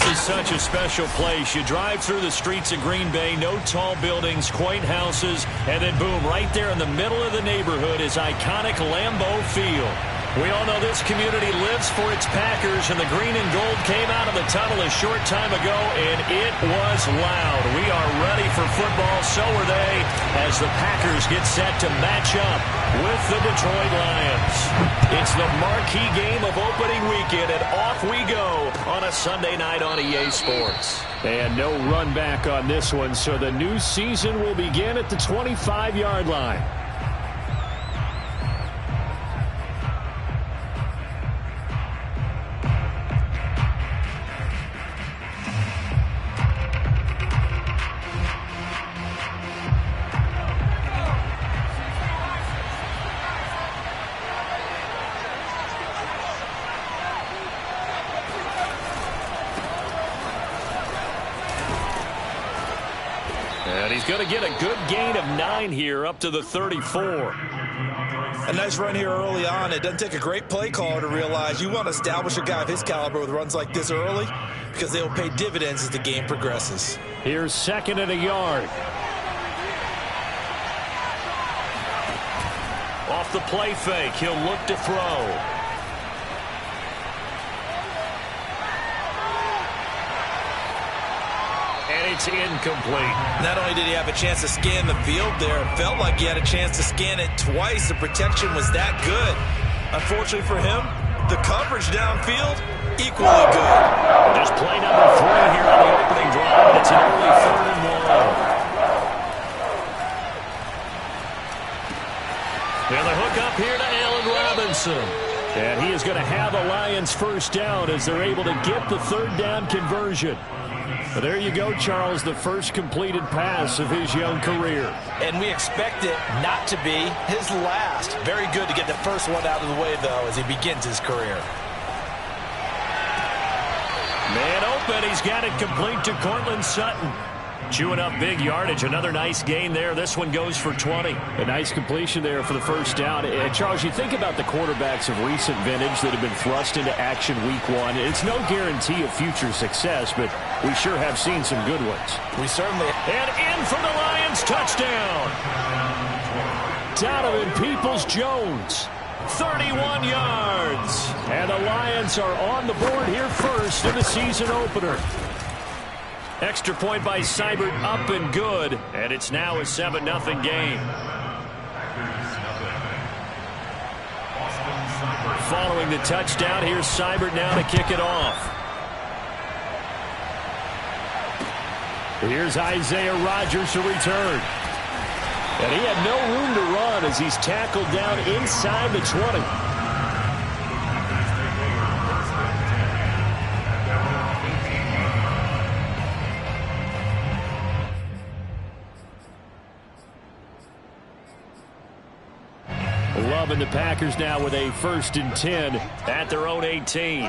is such a special place. You drive through the streets of Green Bay, no tall buildings, quaint houses, and then boom, right there in the middle of the neighborhood is iconic Lambeau Field. We all know this community lives for its Packers, and the green and gold came out of the tunnel a short time ago, and it was loud. We are ready for football, so are they, as the Packers get set to match up with the Detroit Lions. It's the marquee game of opening weekend, and off we go on a Sunday night on EA Sports. And no run back on this one, so the new season will begin at the 25-yard line. And he's going to get a good gain of 9 here up to the 34. A nice run here early on. It doesn't take a great play caller to realize you want to establish a guy of his caliber with runs like this early because they will pay dividends as the game progresses. Here's 2nd and a yard. Off the play fake, he'll look to throw. And it's incomplete. Not only did he have a chance to scan the field there, it felt like he had a chance to scan it twice. The protection was that good. Unfortunately for him, the coverage downfield, equally good. Just play number 3 here on the opening drive. It's an early 3rd and 1. And the hook up here to Allen Robinson. And he is going to have a Lions first down as they're able to get the 3rd down conversion. But there you go, Charles, the first completed pass of his young career. And we expect it not to be his last. Very good to get the first one out of the way, though, as he begins his career. Man open, he's got it complete to Cortland Sutton. Chewing up big yardage. Another nice gain there. This one goes for 20. A nice completion there for the first down. And Charles, you think about the quarterbacks of recent vintage that have been thrust into action week 1. It's no guarantee of future success, but we sure have seen some good ones. We certainly. And in for the Lions, touchdown. Donovan Peoples-Jones, 31 yards. And the Lions are on the board here first in the season opener. Extra point by Seibert, up and good. And it's now a 7-0 game. Following the touchdown, here's Seibert now to kick it off. Here's Isaiah Rodgers to return. And he had no room to run as he's tackled down inside the 20. Love and the Packers now with a 1st and 10 at their own 18.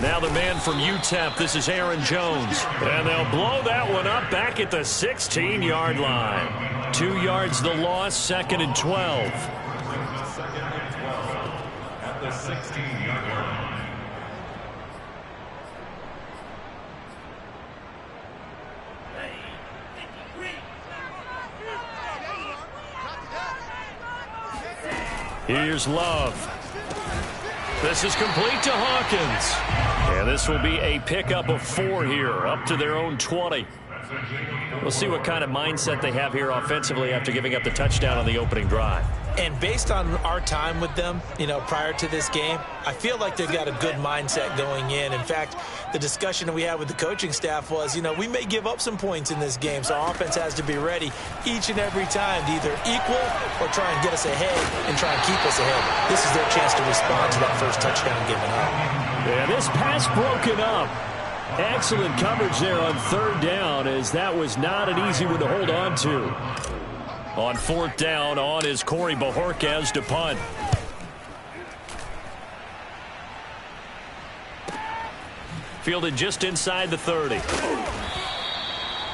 Now the man from UTEP, this is Aaron Jones. And they'll blow that one up back at the 16-yard line. 2 yards the loss, 2nd and 12. At the 16-yard line. Here's Love. This is complete to Hawkins. And this will be a pickup of 4 here, up to their own 20. We'll see what kind of mindset they have here offensively after giving up the touchdown on the opening drive. And based on our time with them, prior to this game, I feel like they've got a good mindset going in. In fact, the discussion that we had with the coaching staff was, we may give up some points in this game, so our offense has to be ready each and every time to either equal or try and get us ahead and try and keep us ahead. This is their chance to respond to that first touchdown given up. Yeah, this pass broken up. Excellent coverage there on 3rd down, as that was not an easy one to hold on to. On 4th down, on is Corey Bojorquez to punt. Fielded just inside the 30.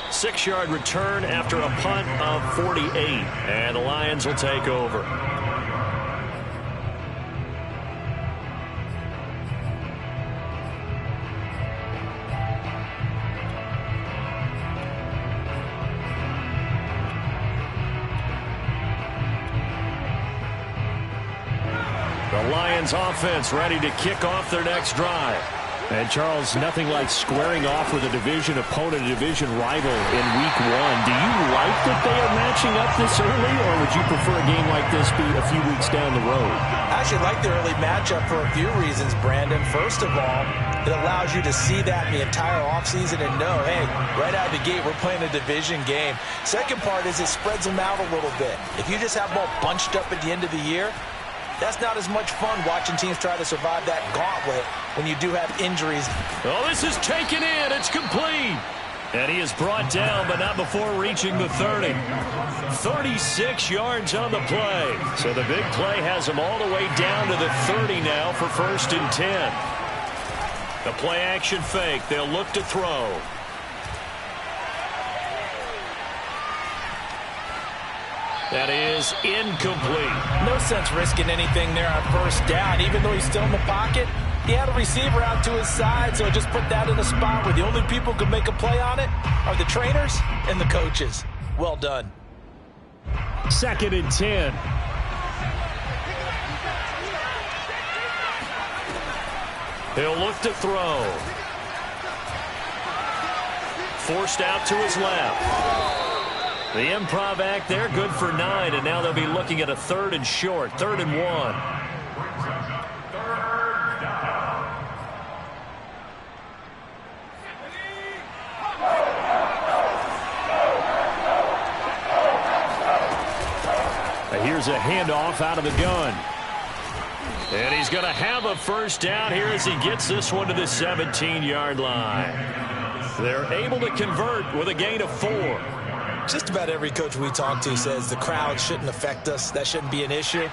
6-yard return after a punt of 48. And the Lions will take over. Lions offense ready to kick off their next drive. And, Charles, nothing like squaring off with a division opponent, a division rival in Week 1. Do you like that they are matching up this early, or would you prefer a game like this be a few weeks down the road? I actually like the early matchup for a few reasons, Brandon. First of all, it allows you to see that in the entire offseason and know, hey, right out of the gate, we're playing a division game. Second part is it spreads them out a little bit. If you just have them all bunched up at the end of the year, that's not as much fun watching teams try to survive that gauntlet when you do have injuries. Oh, this is taken in. It's complete. And he is brought down, but not before reaching the 30. 36 yards on the play. So the big play has him all the way down to the 30 now for 1st and 10. The play action fake. They'll look to throw. That is incomplete. No sense risking anything there on 1st down. Even though he's still in the pocket, he had a receiver out to his side, so just put that in a spot where the only people who can make a play on it are the trainers and the coaches. Well done. 2nd and 10. He'll look to throw. Forced out to his left. The improv act there, good for 9, and now they'll be looking at a 3rd and short, 3rd and 1. Here's a handoff out of the gun. And he's going to have a 1st down here as he gets this one to the 17-yard line. They're able to convert with a gain of 4. Just about every coach we talk to says the crowd shouldn't affect us. That shouldn't be an issue.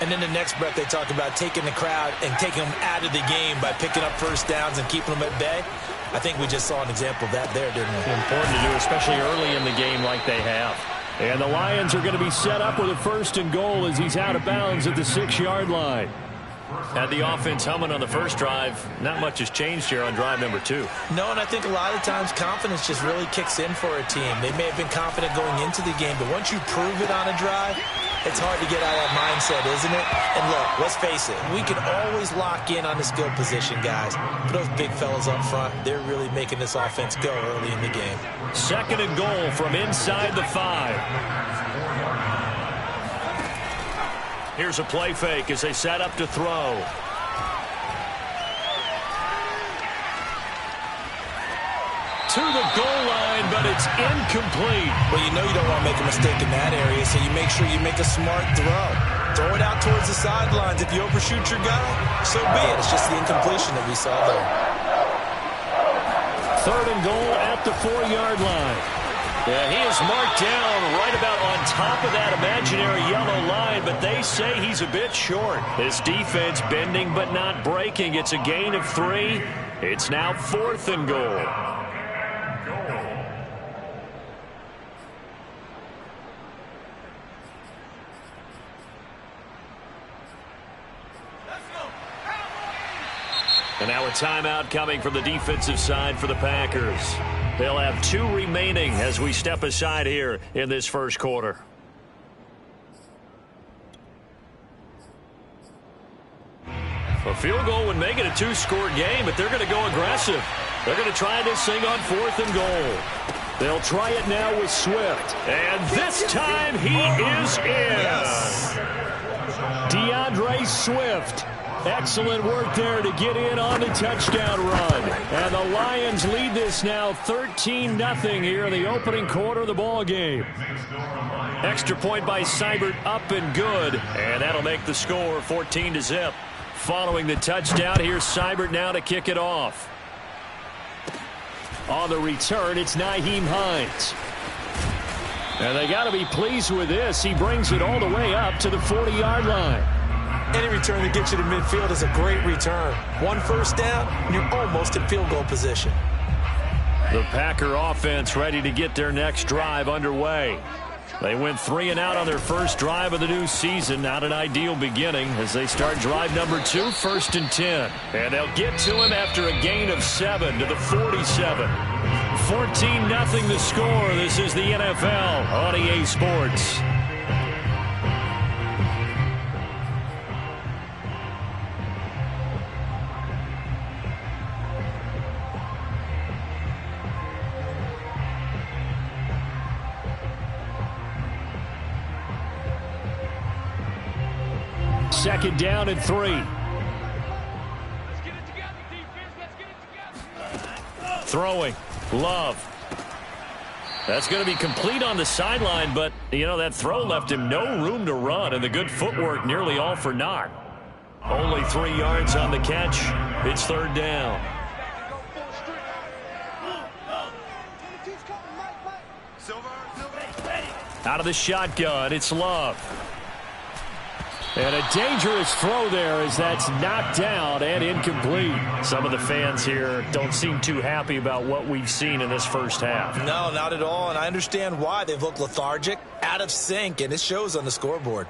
And then the next breath they talk about taking the crowd and taking them out of the game by picking up 1st downs and keeping them at bay. I think we just saw an example of that there, didn't we? Important to do, especially early in the game like they have. And the Lions are going to be set up with a 1st and goal as he's out of bounds at the 6-yard line. Had the offense humming on the first drive. Not much has changed here on drive number 2. No, and I think a lot of times confidence just really kicks in for a team. They may have been confident going into the game, but once you prove it on a drive, it's hard to get out of that mindset, isn't it? And look, let's face it, we can always lock in on the skill position, guys. But those big fellas up front, they're really making this offense go early in the game. 2nd and goal from inside the 5. Here's a play fake as they set up to throw. To the goal line, but it's incomplete. Well, you know you don't want to make a mistake in that area, so you make sure you make a smart throw. Throw it out towards the sidelines. If you overshoot your guy, so be it. It's just the incompletion that we saw there. 3rd and goal at the 4-yard line. Yeah, he is marked down right about on top of that imaginary yellow line, but they say he's a bit short. This defense bending but not breaking. It's a gain of 3. It's now 4th and goal. And now a timeout coming from the defensive side for the Packers. They'll have 2 remaining as we step aside here in this first quarter. A field goal would make it a 2-score game, but they're going to go aggressive. They're going to try this thing on 4th and goal. They'll try it now with Swift. And this time he is in. Yes. DeAndre Swift. Excellent work there to get in on the touchdown run. And the Lions lead this now 13-0 here in the opening quarter of the ball game. Extra point by Seibert up and good. And that'll make the score 14-0. Following the touchdown, here's Seibert now to kick it off. On the return, it's Nyheim Hines. And they got to be pleased with this. He brings it all the way up to the 40-yard line. Any return that gets you to midfield is a great return. 1 first down, and you're almost in field goal position. The Packer offense ready to get their next drive underway. They went 3 and out on their first drive of the new season. Not an ideal beginning as they start drive number 2, 1st and 10. And they'll get to him after a gain of 7 to the 47. 14-0 the score. This is the NFL on EA Sports. 2nd down and 3. Throwing. Love. That's going to be complete on the sideline, but, you know, that throw left him no room to run, and the good footwork nearly all for naught. Only 3 yards on the catch. It's 3rd down. Out of the shotgun, it's Love. And a dangerous throw there as that's knocked down and incomplete. Some of the fans here don't seem too happy about what we've seen in this first half. No, not at all, and I understand why. They've looked lethargic, out of sync, and it shows on the scoreboard.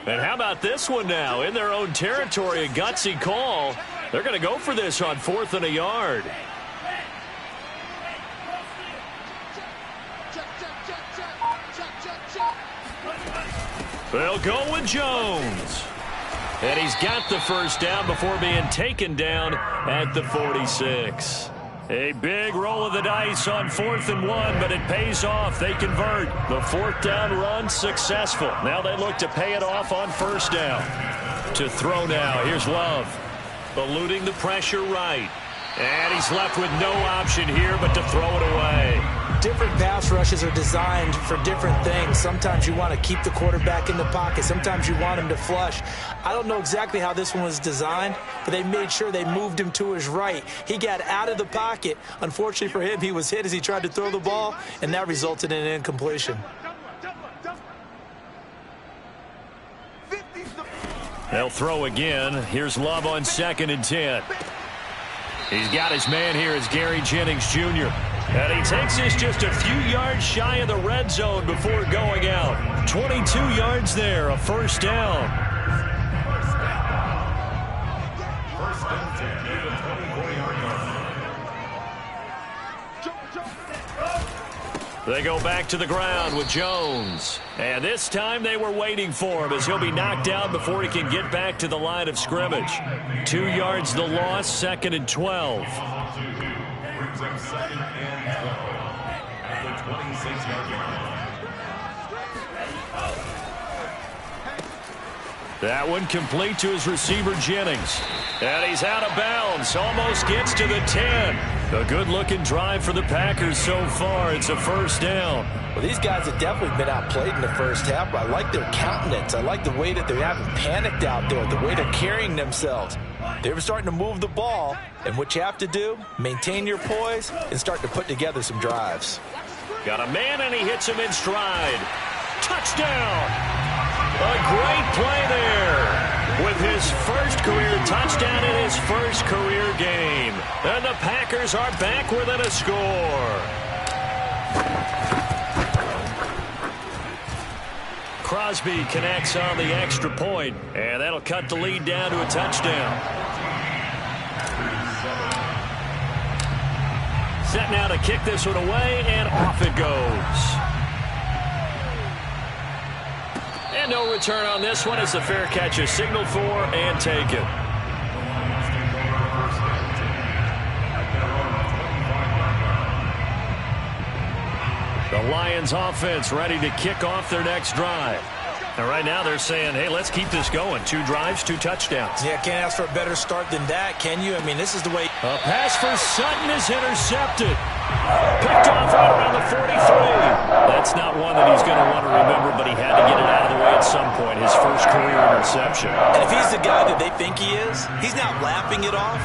And how about this one now? In their own territory, a gutsy call. They're going to go for this on 4th and a yard. They'll go with Jones. And he's got the first down before being taken down at the 46. A big roll of the dice on 4th and 1, but it pays off. They convert. The 4th down run successful. Now they look to pay it off on 1st down. To throw now. Here's Love. Eluding the pressure right. And he's left with no option here but to throw it away. Different pass rushes are designed for different things. Sometimes you want to keep the quarterback in the pocket. Sometimes you want him to flush. I don't know exactly how this one was designed, but they made sure they moved him to his right. He got out of the pocket. Unfortunately for him, he was hit as he tried to throw the ball, and that resulted in an incompletion. They'll throw again. Here's Love on 2nd and 10. He's got his man here as Gary Jennings Jr. And he takes this just a few yards shy of the red zone before going out. 22 yards there, a 1st down. First and 10 near the 24-yard line. They go back to the ground with Jones. And this time they were waiting for him as he'll be knocked down before he can get back to the line of scrimmage. 2 yards the loss, 2nd and 12. Brings up 2nd and 12 at the 26-yard line. That one complete to his receiver, Jennings. And he's out of bounds. Almost gets to the 10. A good-looking drive for the Packers so far. It's a 1st down. Well, these guys have definitely been outplayed in the first half, but I like their countenance. I like the way that they haven't panicked out there, the way they're carrying themselves. They're starting to move the ball, and what you have to do, maintain your poise and start to put together some drives. Got a man, and he hits him in stride. Touchdown! A great play there with his first career touchdown in his first career game. And the Packers are back within a score. Crosby connects on the extra point, and that'll cut the lead down to a touchdown. Set now to kick this one away, and off it goes. And no return on this one as the fair catch is signaled for and taken. The Lions offense ready to kick off their next drive. And right now they're saying, hey, let's keep this going. 2 drives, 2 touchdowns. Yeah, can't ask for a better start than that, can you? I mean, this is the way. A pass for Sutton is intercepted. Picked off right around the 43. That's not one that he's going to want to remember, but he had to get it out of the way at some point. His first career interception. And if he's the guy that they think he is, he's not laughing it off,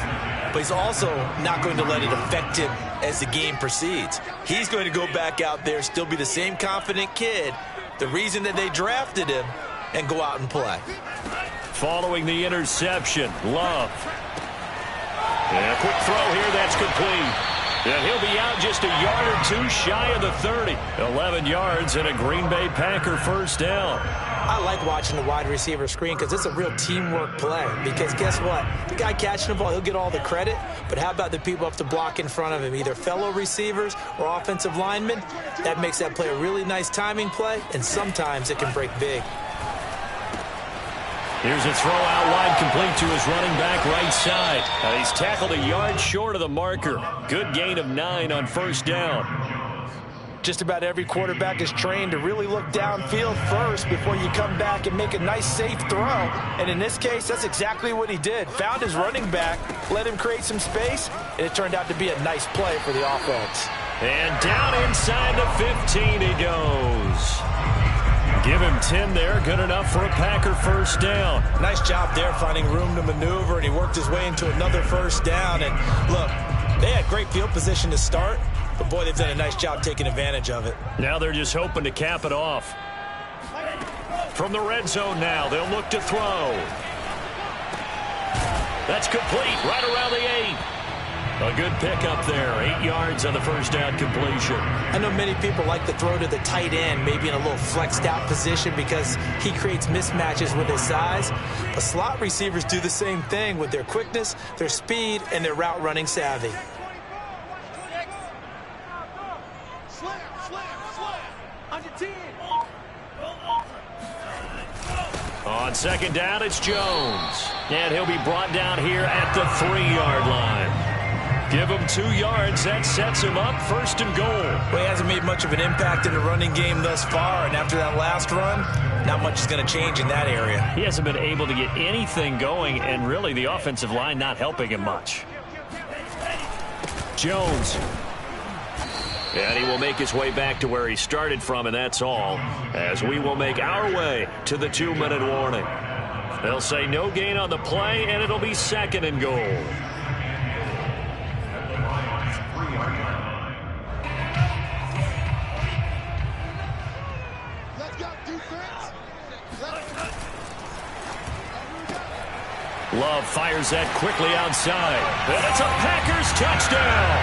but he's also not going to let it affect him as the game proceeds. He's going to go back out there, still be the same confident kid, the reason that they drafted him, and go out and play. Following the interception, Love. And a quick throw here, that's complete. And he'll be out just a yard or 2 shy of the 30. 11 yards and a Green Bay Packer first down. I like watching the wide receiver screen because it's a real teamwork play. Because guess what? The guy catching the ball, he'll get all the credit. But how about the people up to block in front of him, either fellow receivers or offensive linemen? That makes that play a really nice timing play, and sometimes it can break big. Here's a throw out wide, complete to his running back right side. He's tackled a yard short of the marker. Good gain of 9 on first down. Just about every quarterback is trained to really look downfield first before you come back and make a nice, safe throw. And in this case, that's exactly what he did. Found his running back, let him create some space, and it turned out to be a nice play for the offense. And down inside the 15 he goes. Give him 10 there. Good enough for a Packer first down. Nice job there finding room to maneuver, and he worked his way into another first down. And look, they had great field position to start, but boy, they've done a nice job taking advantage of it. Now they're just hoping to cap it off. From the red zone now, they'll look to throw. That's complete, right around the 8. A good pickup there, 8 yards on the first down completion. I know many people like to throw to the tight end, maybe in a little flexed out position because he creates mismatches with his size. But slot receivers do the same thing with their quickness, their speed, and their route running savvy. On second down, it's Jones. And he'll be brought down here at the 3-yard line. Give him 2 yards. That sets him up first and goal. Well, he hasn't made much of an impact in the running game thus far, and after that last run, not much is going to change in that area. He hasn't been able to get anything going, and really the offensive line not helping him much. Jones. And he will make his way back to where he started from, and that's all, as we will make our way to the 2-minute warning. They'll say no gain on the play, and it'll be second and goal. Love fires that quickly outside. And it's a Packers touchdown.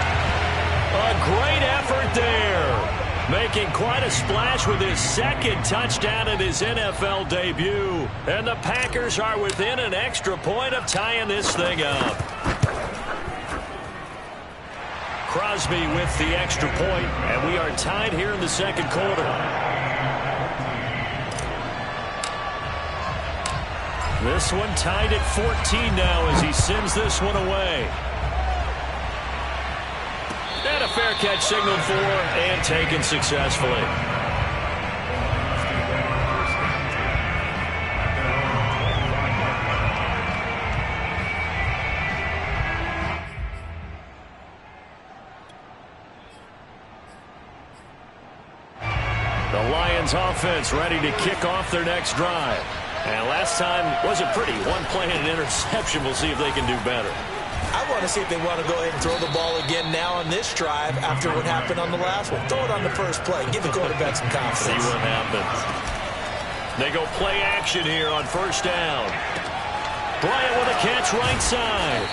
A great effort there. Making quite a splash with his second touchdown in his NFL debut. And the Packers are within an extra point of tying this thing up. Crosby with the extra point, and we are tied here in the second quarter. This one tied at 14 now as he sends this one away. And a fair catch signaled for and taken successfully. The Lions offense ready to kick off their next drive. And last time wasn't pretty. One play and an interception. We'll see if they can do better. I want to see if they want to go ahead and throw the ball again now on this drive after what happened on the last one. Throw it on the first play. Give the quarterback some confidence. See what happens. They go play action here on first down. Bryant with a catch right side.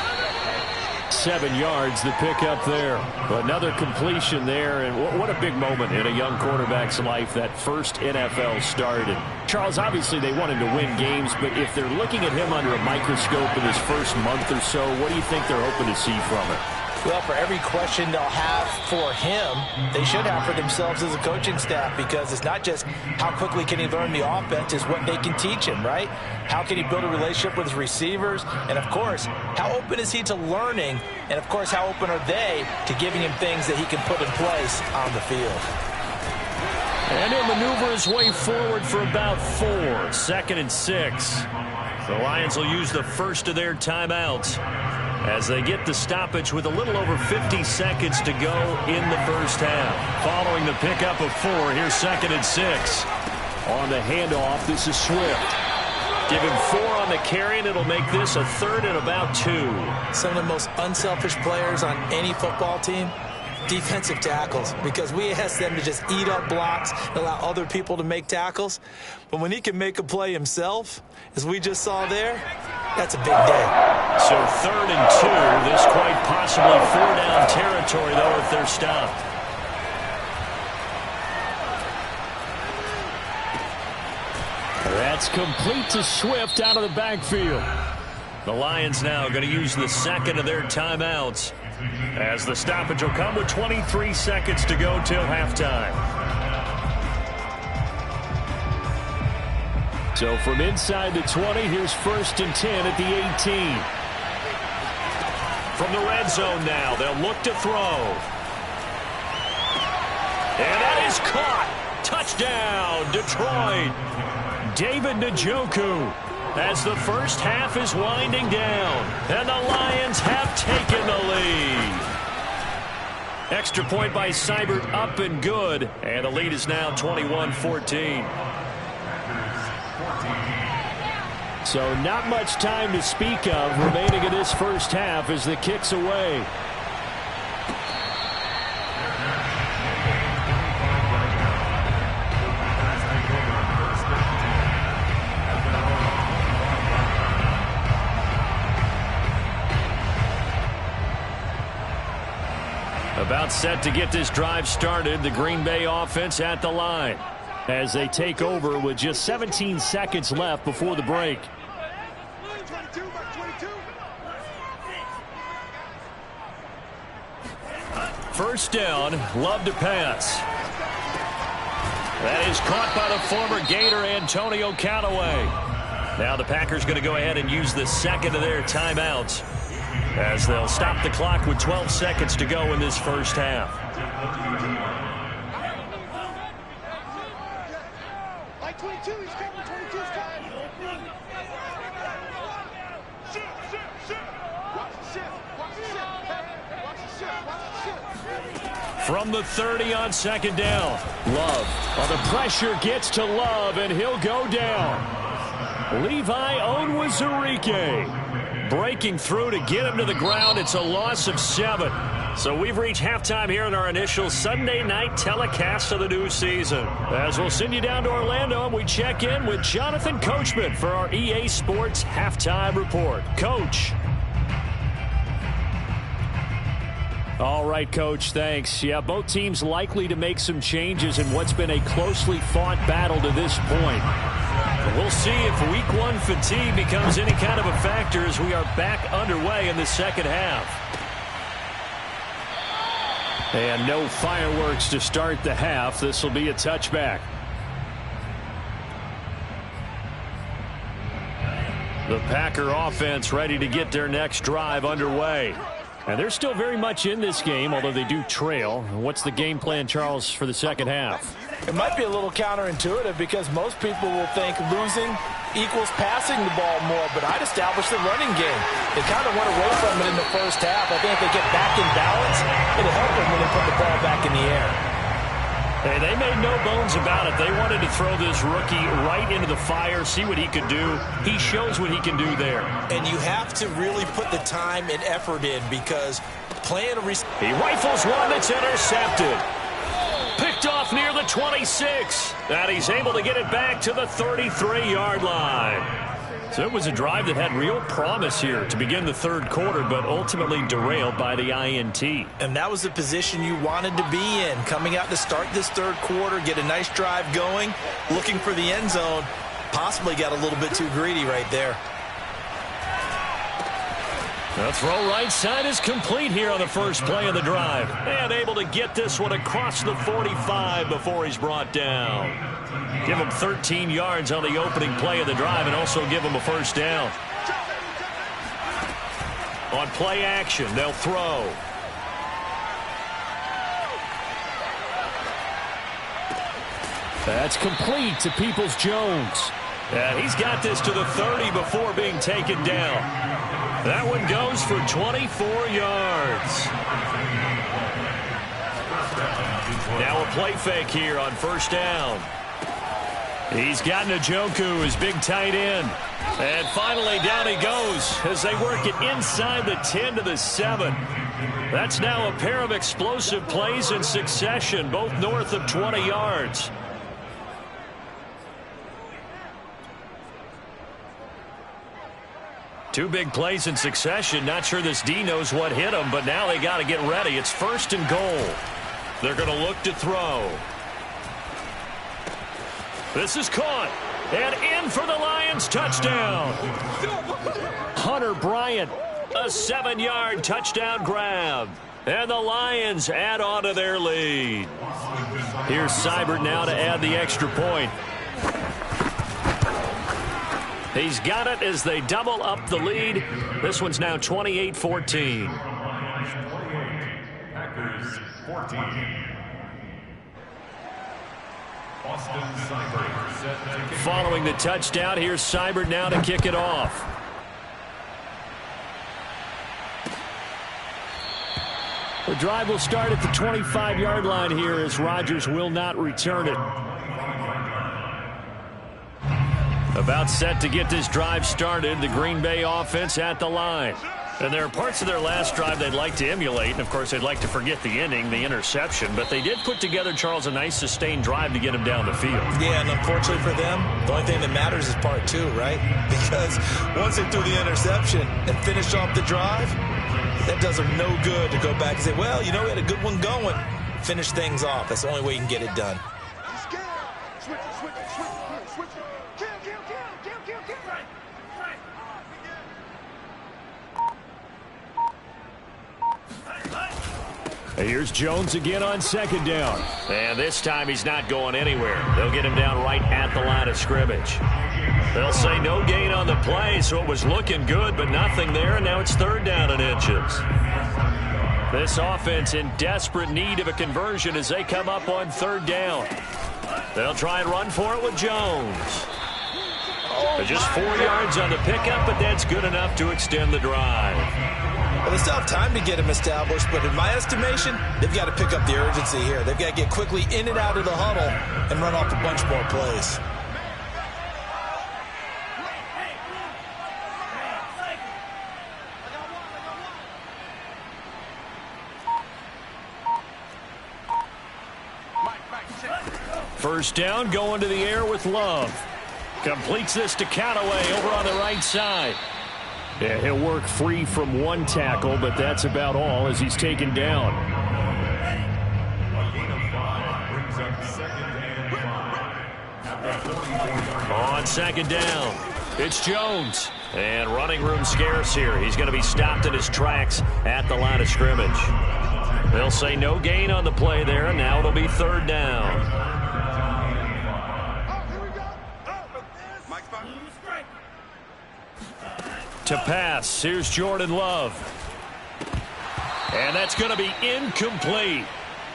7 yards the pickup there. Another completion there, and what a big moment in a young quarterback's life, that first NFL start. And Charles, obviously they want him to win games, but if they're looking at him under a microscope in his first month or so, what do you think they're hoping to see from it? Well, for every question they'll have for him, they should have for themselves as a coaching staff, because it's not just how quickly can he learn the offense, it's what they can teach him, right? How can he build a relationship with his receivers? And, of course, how open is he to learning? And, of course, how open are they to giving him things that he can put in place on the field? And he'll maneuver his way forward for about 4. 2nd and 6. The Lions will use the first of their timeouts as they get the stoppage with a little over 50 seconds to go in the first half. Following the pickup of 4, here's 2nd and 6. On the handoff, this is Swift. Give him 4 on the carry, and it'll make this a 3rd and about 2. Some of the most unselfish players on any football team, defensive tackles, because we ask them to just eat up blocks and allow other people to make tackles. But when he can make a play himself, as we just saw there, that's a big day. So 3rd and 2, this quite possibly 4-down territory, though, if they're stopped. That's complete to Swift out of the backfield. The Lions now going to use the second of their timeouts, as the stoppage will come with 23 seconds to go till halftime. So from inside the 20, here's 1st and 10 at the 18. From the red zone now, they'll look to throw. And that is caught. Touchdown, Detroit. David Njoku, as the first half is winding down, and the Lions have taken the lead. Extra point by Seibert, up and good, and the lead is now 21-14. So not much time to speak of remaining in this first half as the kick's away. About set to get this drive started, the Green Bay offense at the line as they take over with just 17 seconds left before the break. First down, Love to pass. That is caught by the former Gator Antonio Callaway. Now the Packers going to go ahead and use the second of their timeouts as they'll stop the clock with 12 seconds to go in this first half. From the 30 on second down, Love. Well, the pressure gets to Love, and he'll go down. Levi Onwuzurike breaking through to get him to the ground. It's a loss of 7. So we've reached halftime here in our initial Sunday night telecast of the new season. As we'll send you down to Orlando, and we check in with Jonathan Coachman for our EA Sports Halftime Report. Coach. All right, Coach, thanks. Yeah, both teams likely to make some changes in what's been a closely fought battle to this point. We'll see if Week 1 fatigue becomes any kind of a factor as we are back underway in the second half. And no fireworks to start the half. This will be a touchback. The Packer offense ready to get their next drive underway. And they're still very much in this game, although they do trail. What's the game plan, Charles, for the second half? It might be a little counterintuitive because most people will think losing equals passing the ball more, but I'd establish the running game. They kind of went away from it in the first half. I think if they get back in balance, it'll help them when they put the ball back in the air. Hey, they made no bones about it. They wanted to throw this rookie right into the fire, see what he could do. He shows what he can do there. And you have to really put the time and effort in because playing a he rifles one that's intercepted. Picked off near the 26. And he's able to get it back to the 33-yard line. So it was a drive that had real promise here to begin the third quarter, but ultimately derailed by the INT. And that was the position you wanted to be in, coming out to start this third quarter, get a nice drive going, looking for the end zone. Possibly got a little bit too greedy right there. The throw right side is complete here on the first play of the drive. And able to get this one across the 45 before he's brought down. Give him 13 yards on the opening play of the drive and also give him a first down. On play action, they'll throw. That's complete to Peoples-Jones. And he's got this to the 30 before being taken down. That one goes for 24 yards. Now a play fake here on first down. He's got Njoku, his big tight end. And finally down he goes as they work it inside the 10 to the 7. That's now a pair of explosive plays in succession, both north of 20 yards. Two big plays in succession. Not sure this D knows what hit him, but now they got to get ready. It's first and goal. They're going to look to throw. This is caught. And in for the Lions touchdown. Hunter Bryant, a 7-yard touchdown grab. And the Lions add on to their lead. Here's Seibert now to add the extra point. He's got it as they double up the lead. This one's now 28-14. Packers 14. Austin Seibert set to kick. Following the touchdown, here's Seibert now to kick it off. The drive will start at the 25-yard line here as Rodgers will not return it. About set to get this drive started, the Green Bay offense at the line. And there are parts of their last drive they'd like to emulate, and of course they'd like to forget the ending, the interception, but they did put together, Charles, a nice sustained drive to get him down the field. Yeah, and unfortunately for them, the only thing that matters is part two, right? Because once they threw the interception and finished off the drive, that does them no good to go back and say, well, you know, we had a good one going. Finish things off. That's the only way you can get it done. Here's Jones again on second down. And this time he's not going anywhere. They'll get him down right at the line of scrimmage. They'll say no gain on the play, so it was looking good, but nothing there, and now it's third down and inches. This offense in desperate need of a conversion as they come up on third down. They'll try and run for it with Jones. Just 4 yards on the pickup, but that's good enough to extend the drive. Well, they still have time to get him established, but in my estimation, they've got to pick up the urgency here. They've got to get quickly in and out of the huddle and run off a bunch more plays. First down, going to the air with Love. Completes this to Callaway over on the right side. Yeah, he'll work free from one tackle, but that's about all as he's taken down. On second down, it's Jones. And running room scarce here. He's going to be stopped in his tracks at the line of scrimmage. They'll say no gain on the play there, and now it'll be third down. To pass, here's Jordan Love. And that's going to be incomplete.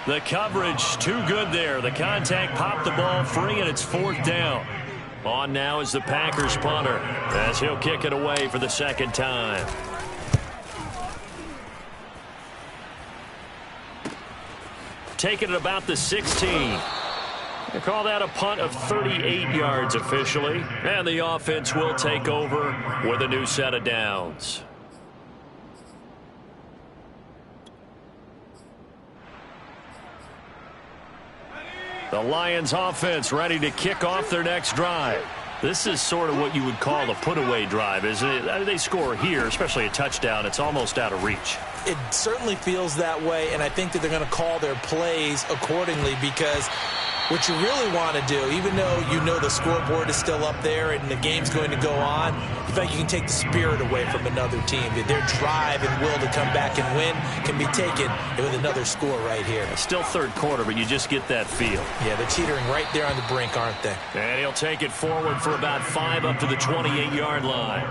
The coverage too good there. The contact popped the ball free, and it's fourth down. On now is the Packers punter as he'll kick it away for the second time. Taking it about the 16. They call that a punt of 38 yards officially. And the offense will take over with a new set of downs. The Lions offense ready to kick off their next drive. This is sort of what you would call a put-away drive, isn't it? They score here, especially a touchdown. It's almost out of reach. It certainly feels that way, and I think that they're going to call their plays accordingly because what you really want to do, even though you know the scoreboard is still up there and the game's going to go on, in fact, you can take the spirit away from another team. Their drive and will to come back and win can be taken with another score right here. It's still third quarter, but you just get that feel. Yeah, they're teetering right there on the brink, aren't they? And he'll take it forward for about 5 up to the 28-yard line.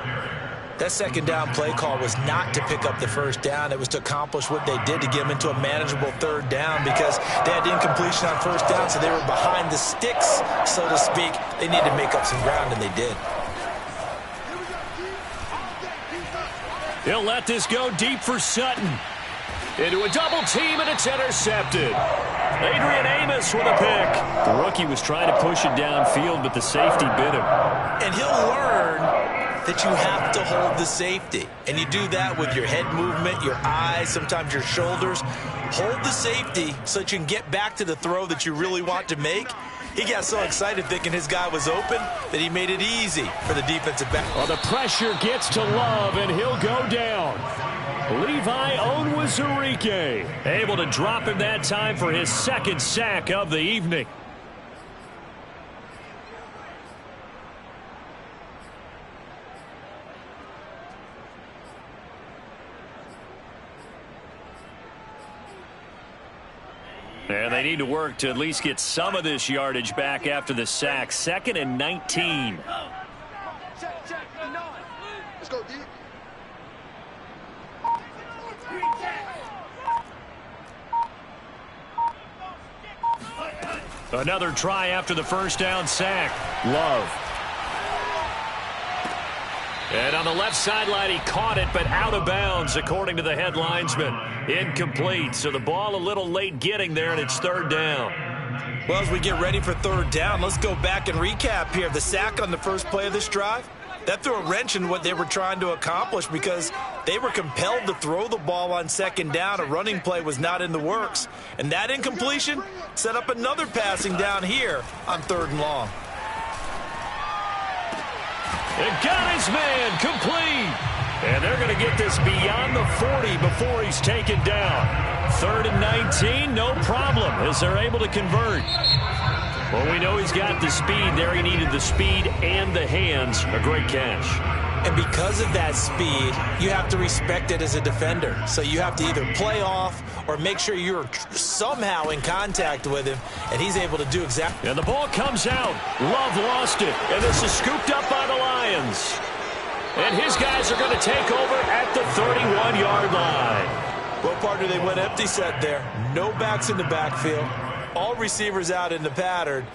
That second down play call was not to pick up the first down. It was to accomplish what they did to get them into a manageable third down because they had incompletion on first down, so they were behind the sticks, so to speak. They needed to make up some ground, and they did. He'll let this go deep for Sutton. Into a double team, and it's intercepted. Adrian Amos with a pick. The rookie was trying to push it downfield, but the safety bit him. And he'll learn that you have to hold the safety. And you do that with your head movement, your eyes, sometimes your shoulders. Hold the safety so that you can get back to the throw that you really want to make. He got so excited thinking his guy was open that he made it easy for the defensive back. Well, the pressure gets to Love, and he'll go down. Levi Onwuzurike able to drop him that time for his second sack of the evening. And they need to work to at least get some of this yardage back after the sack. 2nd and 19. Let's go, D. Another try after the first down sack. Love. And on the left sideline, he caught it, but out of bounds, according to the head linesman. Incomplete, so the ball a little late getting there, and it's third down. Well, as we get ready for third down, let's go back and recap here. The sack on the first play of this drive, that threw a wrench in what they were trying to accomplish because they were compelled to throw the ball on second down. A running play was not in the works. And that incompletion set up another passing down here on third and long. And got his man complete. And they're going to get this beyond the 40 before he's taken down. Third and 19, no problem, as they're able to convert. Well, we know he's got the speed there. He needed the speed and the hands. A great catch. And because of that speed, you have to respect it as a defender. So you have to either play off or make sure you're somehow in contact with him, and he's able to do exactly. And the ball comes out. Love lost it, and this is scooped up by the Lions. And his guys are going to take over at the 31-yard line. Well, partner, they went empty set there. No backs in the backfield. All receivers out in the pattern.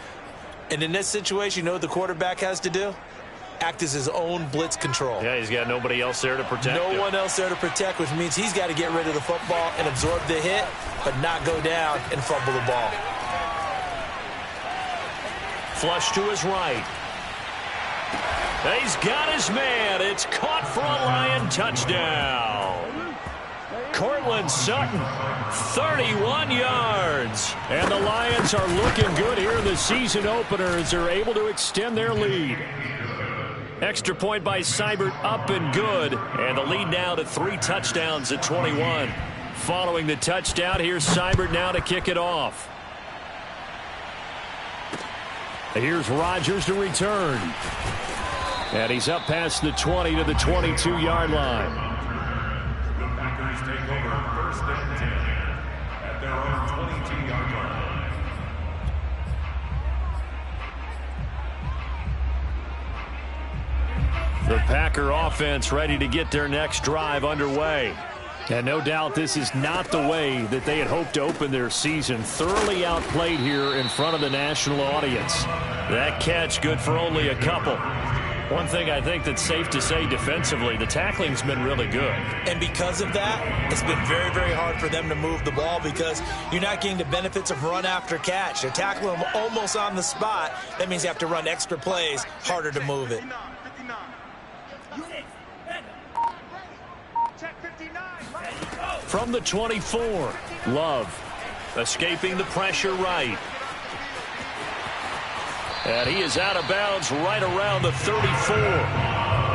And in this situation, you know what the quarterback has to do? Act as his own blitz control. Yeah, he's got nobody else there to protect him. No one else there to protect, which means he's got to get rid of the football and absorb the hit, but not go down and fumble the ball. Flush to his right. He's got his man. It's caught for a Lion touchdown. Cortland Sutton, 31 yards. And the Lions are looking good here in the season opener as they're able to extend their lead. Extra point by Seibert, up and good. And the lead now to 3 touchdowns at 21. Following the touchdown, here's Seibert now to kick it off. Here's Rodgers to return. And he's up past the 20 to the 22-yard line. The Packers take over first and 10 at their own 22-yard line. The Packer offense ready to get their next drive underway. And no doubt this is not the way that they had hoped to open their season. Thoroughly outplayed here in front of the national audience. That catch good for only a couple. One thing I think that's safe to say defensively, the tackling's been really good. And because of that, it's been very, very hard for them to move the ball because you're not getting the benefits of run after catch. They're tackling them almost on the spot. That means you have to run extra plays, harder to move it. From the 24, Love escaping the pressure right. And he is out of bounds right around the 34.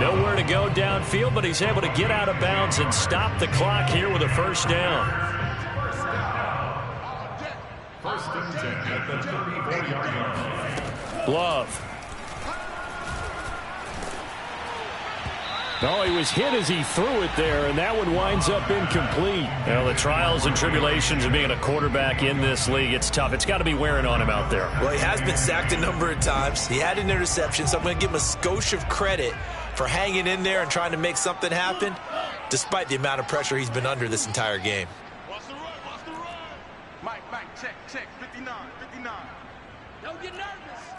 Nowhere to go downfield, but he's able to get out of bounds and stop the clock here with a first down. First and 10 at the 34-yard line. Love. No, he was hit as he threw it there, and that one winds up incomplete. Well, the trials and tribulations of being a quarterback in this league, it's tough. It's got to be wearing on him out there. Well, he has been sacked a number of times. He had an interception, so I'm going to give him a skosh of credit for hanging in there and trying to make something happen, despite the amount of pressure he's been under this entire game. Watch the run, watch the run. Mike, check, 59. Don't get nervous.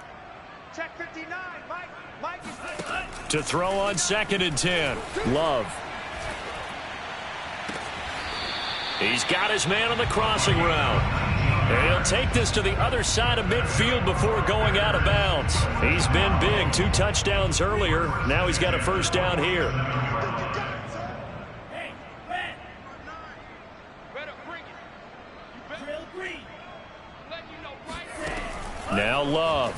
Check 59, Mike is to throw on 2nd and 10. Love. He's got his man on the crossing route. And he'll take this to the other side of midfield before going out of bounds. He's been big. 2 touchdowns earlier. Now he's got a first down here. Now Love.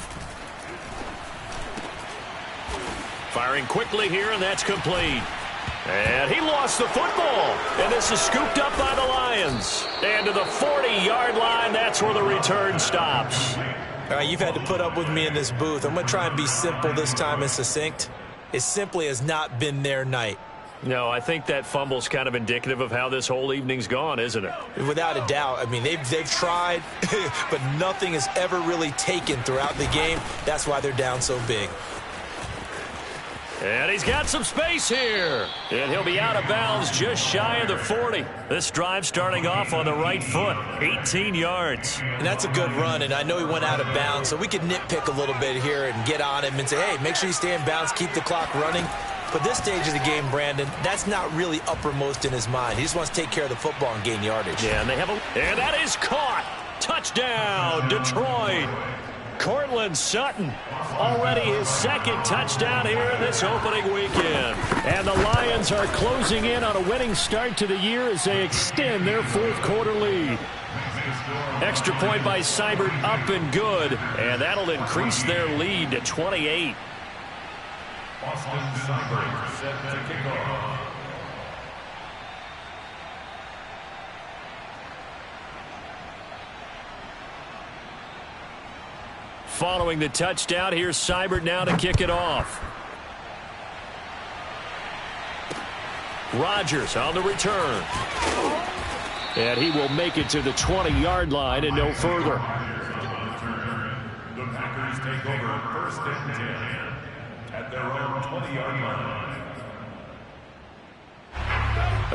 Firing quickly here, and that's complete. And he lost the football. And this is scooped up by the Lions. And to the 40-yard line, that's where the return stops. All right, you've had to put up with me in this booth. I'm going to try and be simple this time and succinct. It simply has not been their night. No, I think that fumble's kind of indicative of how this whole evening's gone, isn't it? Without a doubt. I mean, they've tried, but nothing has ever really taken throughout the game. That's why they're down so big. And he's got some space here. And he'll be out of bounds just shy of the 40. This drive starting off on the right foot. 18 yards. And that's a good run, and I know he went out of bounds, so we could nitpick a little bit here and get on him and say, hey, make sure you stay in bounds, keep the clock running. But this stage of the game, Brandon, that's not really uppermost in his mind. He just wants to take care of the football and gain yardage. Yeah, and they have and that is caught. Touchdown, Detroit. Cortland Sutton, already his second touchdown here in this opening weekend. And the Lions are closing in on a winning start to the year as they extend their fourth quarter lead. Extra point by Seibert, up and good, and that'll increase their lead to 28. Austin Seibert set to kick off. Following the touchdown, here's Seibert now to kick it off. Rodgers on the return. And he will make it to the 20-yard line and no further. The Packers take over first and 10 at their own 20-yard line.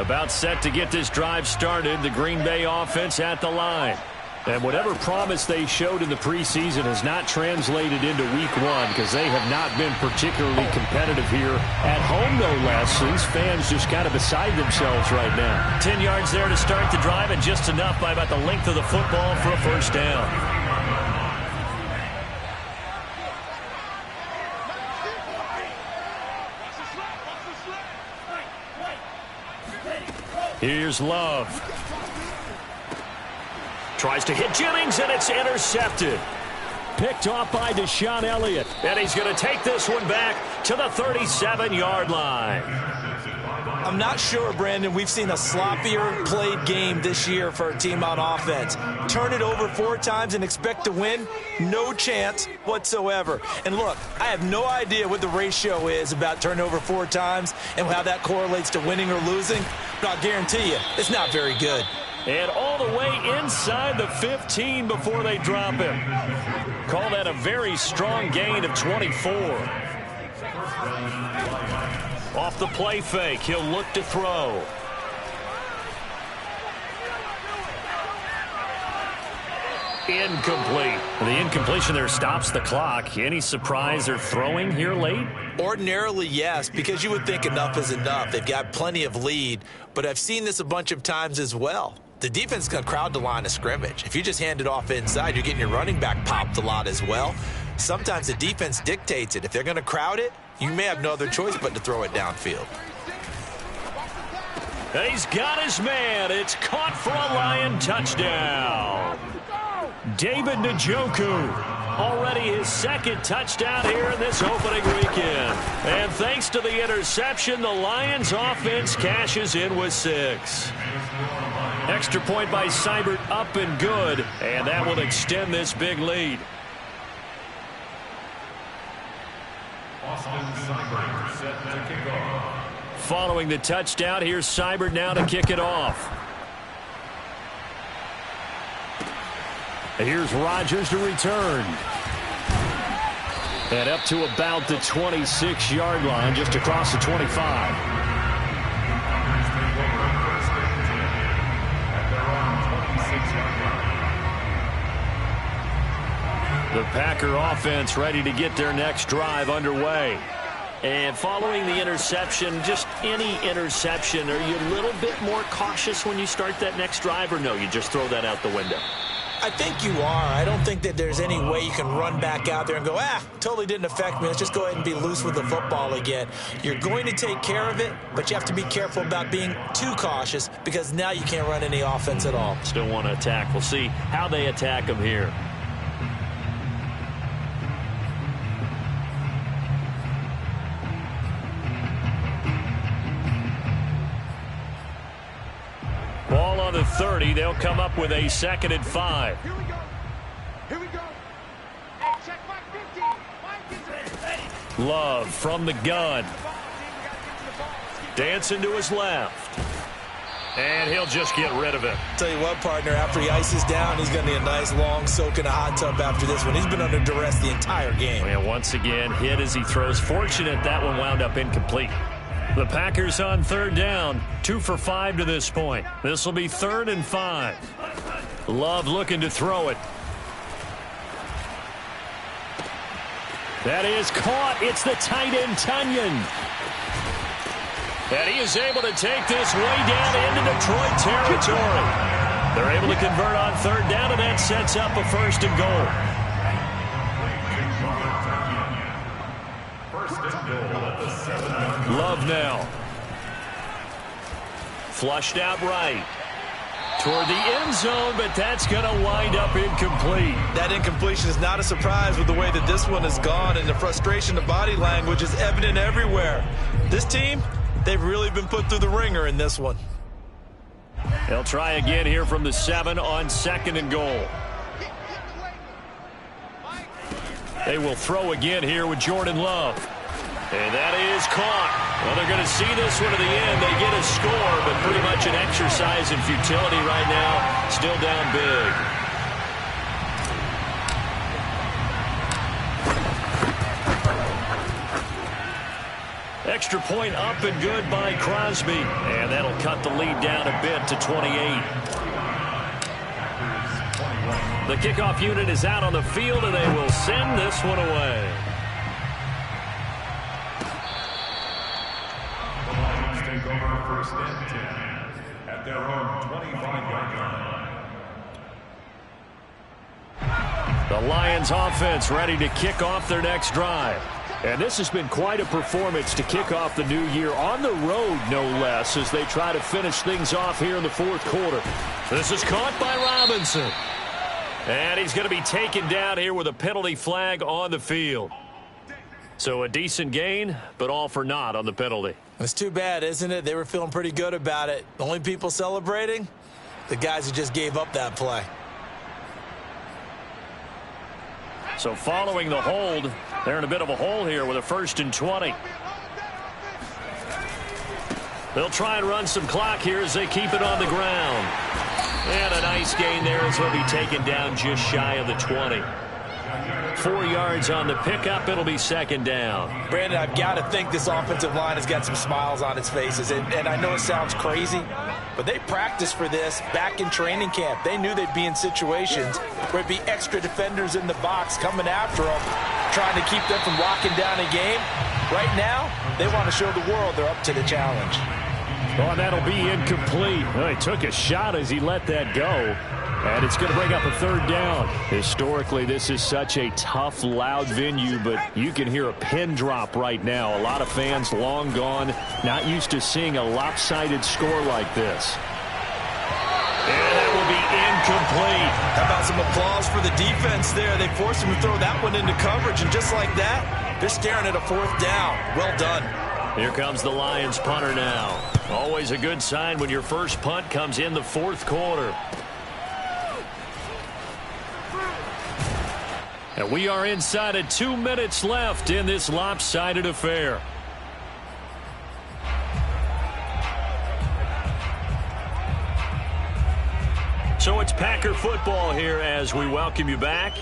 About set to get this drive started, the Green Bay offense at the line. And whatever promise they showed in the preseason has not translated into week one because they have not been particularly competitive here at home, no less, since fans just kind of beside themselves right now. 10 yards there to start the drive, and just enough by about the length of the football for a first down. Here's Love. Tries to hit Jennings, and it's intercepted. Picked off by Deshaun Elliott. And he's going to take this one back to the 37-yard line. I'm not sure, Brandon, we've seen a sloppier played game this year for a team on offense. Turn it over 4 times and expect to win? No chance whatsoever. And look, I have no idea what the ratio is about turning over 4 times and how that correlates to winning or losing, but I'll guarantee you, it's not very good. And all the way inside the 15 before they drop him. Call that a very strong gain of 24. Off the play fake, he'll look to throw. Incomplete. The incompletion there stops the clock. Any surprise they're throwing here late? Ordinarily, yes, because you would think enough is enough. They've got plenty of lead, but I've seen this a bunch of times as well. The defense is going to crowd the line of scrimmage. If you just hand it off inside, you're getting your running back popped a lot as well. Sometimes the defense dictates it. If they're going to crowd it, you may have no other choice but to throw it downfield. And he's got his man. It's caught for a Lion touchdown. David Njoku. Already his second touchdown here in this opening weekend. And thanks to the interception, the Lions offense cashes in with 6. Extra point by Seibert, up and good. And that will extend this big lead. Austin Seibert set to kick off. Following the touchdown, here's Seibert now to kick it off. Here's Rodgers to return. And up to about the 26-yard line, just across the 25. The Packer offense ready to get their next drive underway. And following the interception, just any interception, are you a little bit more cautious when you start that next drive, or no, you just throw that out the window? I think you are. I don't think that there's any way you can run back out there and go, totally didn't affect me. Let's just go ahead and be loose with the football again. You're going to take care of it, but you have to be careful about being too cautious because now you can't run any offense at all. Still want to attack. We'll see how they attack them here. Ball on the 30. They'll come up with a 2nd and 5. Here we go. Here we go. Hey, check Mike 50. Love from the gun. Dancing to his left. And he'll just get rid of it. Tell you what, partner, after he ices down, he's going to need a nice long soak in a hot tub after this one. He's been under duress the entire game. And once again, hit as he throws. Fortunate that one wound up incomplete. The Packers on third down, 2 for 5 to this point. This will be 3rd and 5. Love looking to throw it. That is caught. It's the tight end, Tunyon. And he is able to take this way down into Detroit territory. They're able to convert on third down, and that sets up a 1st and goal. Love now. Flushed out right. Toward the end zone, but that's going to wind up incomplete. That incompletion is not a surprise with the way that this one has gone, and the frustration of body language is evident everywhere. This team, they've really been put through the ringer in this one. They'll try again here from the 7 on 2nd and goal. They will throw again here with Jordan Love. And that is caught. Well, they're going to see this one to the end. They get a score, but pretty much an exercise in futility right now. Still down big. Extra point up and good by Crosby. And that'll cut the lead down a bit to 28. The kickoff unit is out on the field, and they will send this one away. Take over 1st and 10 at their own 25-yard line. The Lions offense ready to kick off their next drive. And this has been quite a performance to kick off the new year on the road, no less, as they try to finish things off here in the 4th quarter. This is caught by Robinson. And he's going to be taken down here with a penalty flag on the field. So a decent gain, but all for naught on the penalty. It's too bad, isn't it? They were feeling pretty good about it. The only people celebrating, the guys who just gave up that play. So following the hold, they're in a bit of a hole here with a 1st and 20. They'll try and run some clock here as they keep it on the ground. And a nice gain there as he'll be taken down just shy of the 20. 4 yards on the pickup. It'll be 2nd down. Brandon, I've got to think this offensive line has got some smiles on its faces. And I know it sounds crazy, but they practiced for this back in training camp. They knew they'd be in situations where it'd be extra defenders in the box coming after them, trying to keep them from locking down a game. Right now, they want to show the world they're up to the challenge. Oh, that'll be incomplete. Well, he took a shot as he let that go. And it's going to bring up a 3rd down. Historically, this is such a tough, loud venue, but you can hear a pin drop right now. A lot of fans long gone, not used to seeing a lopsided score like this. And that will be incomplete. How about some applause for the defense there? They forced him to throw that one into coverage, and just like that, they're staring at a 4th down. Well done. Here comes the Lions punter now. Always a good sign when your first punt comes in the 4th quarter. And we are inside of 2 minutes left in this lopsided affair. So it's Packer football here as we welcome you back.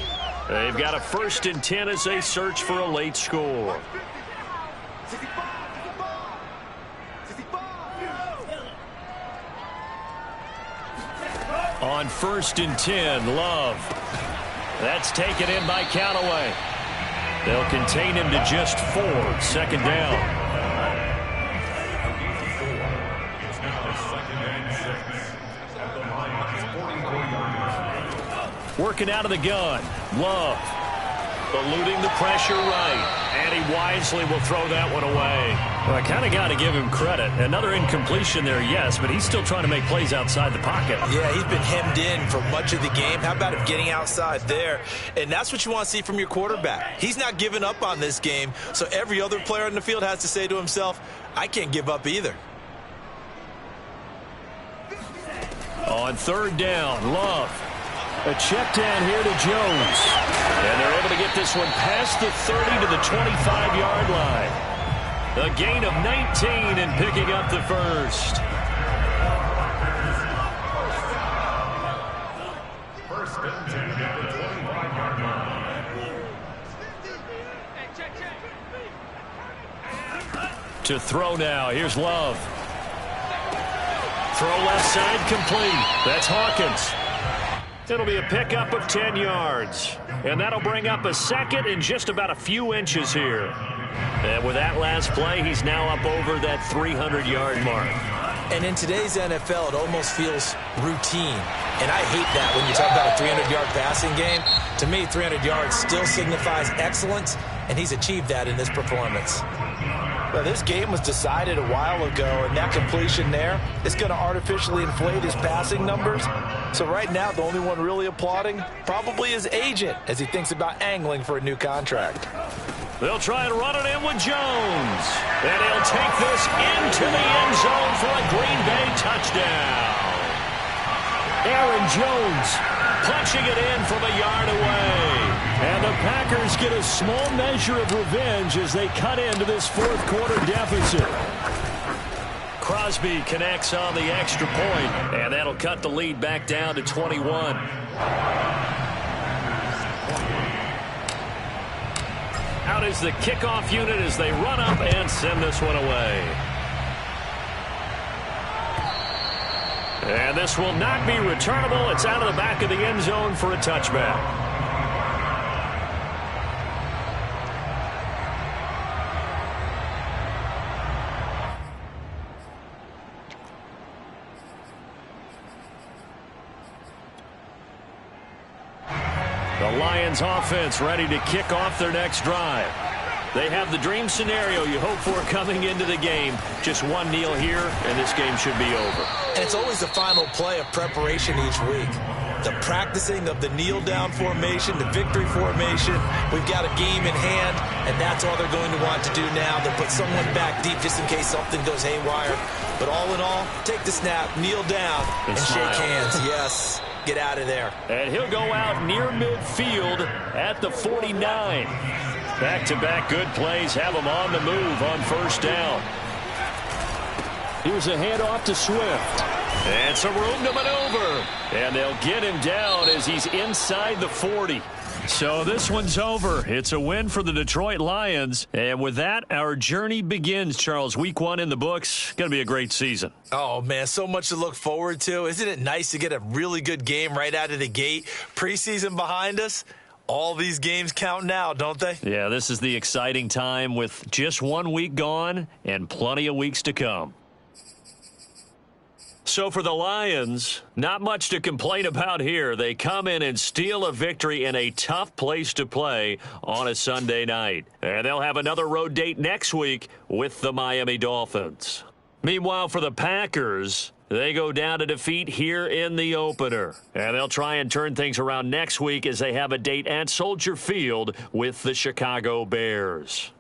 They've got a 1st and 10 as they search for a late score. On 1st and 10, Love. That's taken in by Callaway. They'll contain him to just 4. 2nd down. Working out of the gun. Love. Eluding the pressure right. And he wisely will throw that one away. Well, I kind of got to give him credit. Another incompletion there, yes, but he's still trying to make plays outside the pocket. Yeah, he's been hemmed in for much of the game. How about him getting outside there? And that's what you want to see from your quarterback. He's not giving up on this game, so every other player in the field has to say to himself, I can't give up either. On 3rd down, Love. A check down here to Jones. And they're able to get this one past the 30 to the 25-yard line. A gain of 19 and picking up the 1st. and 10 at the 25-yard line. To throw now. Here's Love. Throw left side complete. That's Hawkins. It'll be a pickup of 10 yards. And that'll bring up a second in just about a few inches here. And with that last play, he's now up over that 300-yard mark. And in today's NFL, it almost feels routine. And I hate that when you talk about a 300-yard passing game. To me, 300 yards still signifies excellence, and he's achieved that in this performance. Well, this game was decided a while ago, and that completion there is going to artificially inflate his passing numbers. So right now, the only one really applauding probably his agent as he thinks about angling for a new contract. They'll try and run it in with Jones. And he'll take this into the end zone for a Green Bay touchdown. Aaron Jones punching it in from a yard away. And the Packers get a small measure of revenge as they cut into this fourth quarter deficit. Crosby connects on the extra point, and that'll cut the lead back down to 21. Out is the kickoff unit as they run up and send this one away. And this will not be returnable. It's out of the back of the end zone for a touchback. The Lions offense ready to kick off their next drive. They have the dream scenario you hope for coming into the game. Just one kneel here, and this game should be over. And it's always the final play of preparation each week. The practicing of the kneel-down formation, the victory formation. We've got a game in hand, and that's all they're going to want to do now. They'll put someone back deep just in case something goes haywire. But all in all, take the snap, kneel down, and shake hands. Yes. Get out of there. And he'll go out near midfield at the 49. Back-to-back good plays have him on the move on first down. Here's a handoff to Swift. And some room to maneuver. And they'll get him down as he's inside the 40. So this one's over. It's a win for the Detroit Lions. And with that, our journey begins, Charles. Week 1 in the books. Going to be a great season. Oh, man, so much to look forward to. Isn't it nice to get a really good game right out of the gate? Preseason behind us. All these games count now, don't they? Yeah, this is the exciting time with just 1 week gone and plenty of weeks to come. So for the Lions, not much to complain about here. They come in and steal a victory in a tough place to play on a Sunday night. And they'll have another road date next week with the Miami Dolphins. Meanwhile, for the Packers, they go down to defeat here in the opener. And they'll try and turn things around next week as they have a date at Soldier Field with the Chicago Bears.